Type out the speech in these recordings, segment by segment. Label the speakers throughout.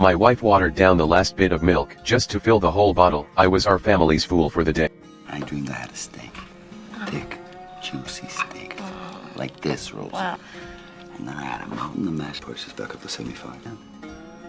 Speaker 1: My wife watered down the last bit of milk just to fill the whole bottle. I was our family's fool for the day.
Speaker 2: I dreamed I had a steak. Thick, juicy steak. Like this, Rose.
Speaker 3: Wow.
Speaker 2: And then I had a mountain of mashed potatoes back up to 75.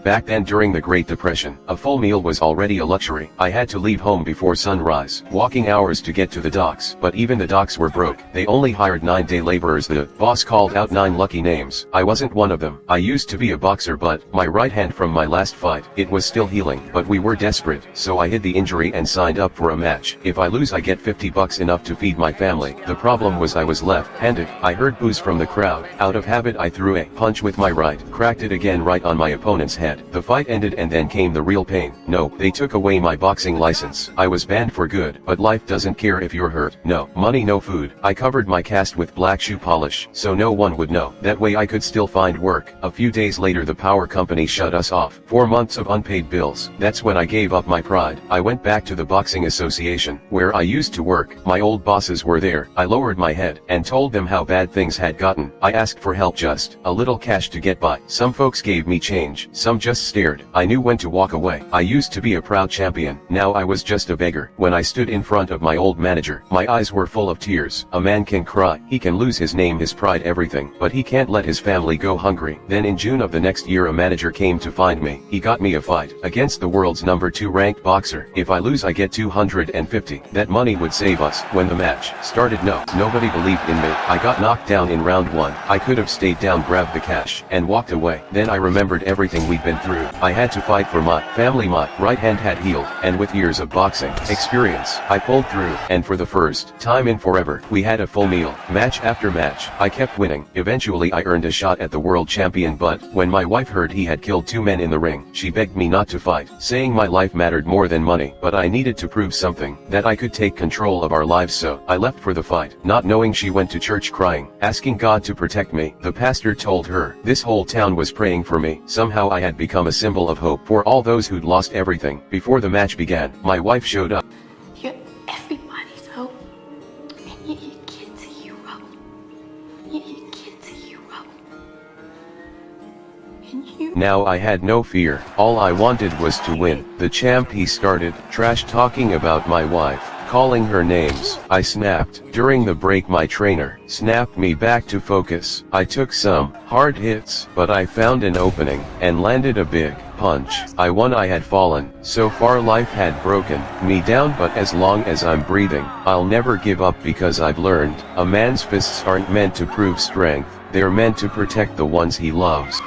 Speaker 1: Back then during the Great Depression, a full meal was already a luxury. I had to leave home before sunrise, walking hours to get to the docks. But even the docks were broke. They only hired 9-day laborers. The boss called out 9 lucky names. I wasn't one of them. I used to be a boxer, but my right hand from my last fight, it was still healing. But we were desperate, so I hid the injury and signed up for a match. If I lose, I get $50, enough to feed my family. The problem was I was left-handed. I heard boos from the crowd. Out of habit, I threw a punch with my right, cracked it again right on my opponent's head. The fight ended, and then came the real pain. No, they took away my boxing license. I was banned for good. But life doesn't care if you're hurt. No money, no food. I covered my cast with black shoe polish, so no one would know. That way I could still find work. A few days later the power company shut us off. 4 months of unpaid bills. That's when I gave up my pride. I went back to the boxing association, where I used to work. My old bosses were there. I lowered my head, and told them how bad things had gotten. I asked for help, just a little cash to get by. Some folks gave me change, some just stared. I knew when to walk away. I used to be a proud champion. Now I was just a beggar. When I stood in front of my old manager, my eyes were full of tears. A man can cry, he can lose his name, his pride, everything, but he can't let his family go hungry. Then in June of the next year a manager came to find me. He got me a fight against the world's number 2 ranked boxer. If I lose I get 250. That money would save us. When the match started, nobody believed in me. I got knocked down in round 1. I could have stayed down, grabbed the cash, and walked away. Then I remembered everything we'd been through. I had to fight for my family. My right hand had healed, and with years of boxing experience, I pulled through. And for the first time in forever, we had a full meal. Match after match, I kept winning. Eventually I earned a shot at the world champion, but when my wife heard he had killed 2 men in the ring, she begged me not to fight, saying my life mattered more than money. But I needed to prove something, that I could take control of our lives, so I left for the fight. Not knowing, she went to church crying, asking God to protect me. The pastor told her this whole town was praying for me. Somehow I had become a symbol of hope for all those who'd lost everything. Before the match began, my wife showed up.
Speaker 3: You're everybody's hope. And you're your kid's hero. You're your kid's hero. And you...
Speaker 1: Now I had no fear. All I wanted was to win. The champ, he started trash talking about my wife, calling her names. I snapped. During the break my trainer snapped me back to focus. I took some hard hits, but I found an opening, and landed a big punch. I won. I had fallen. So far life had broken me down, but as long as I'm breathing, I'll never give up, because I've learned a man's fists aren't meant to prove strength, they're meant to protect the ones he loves.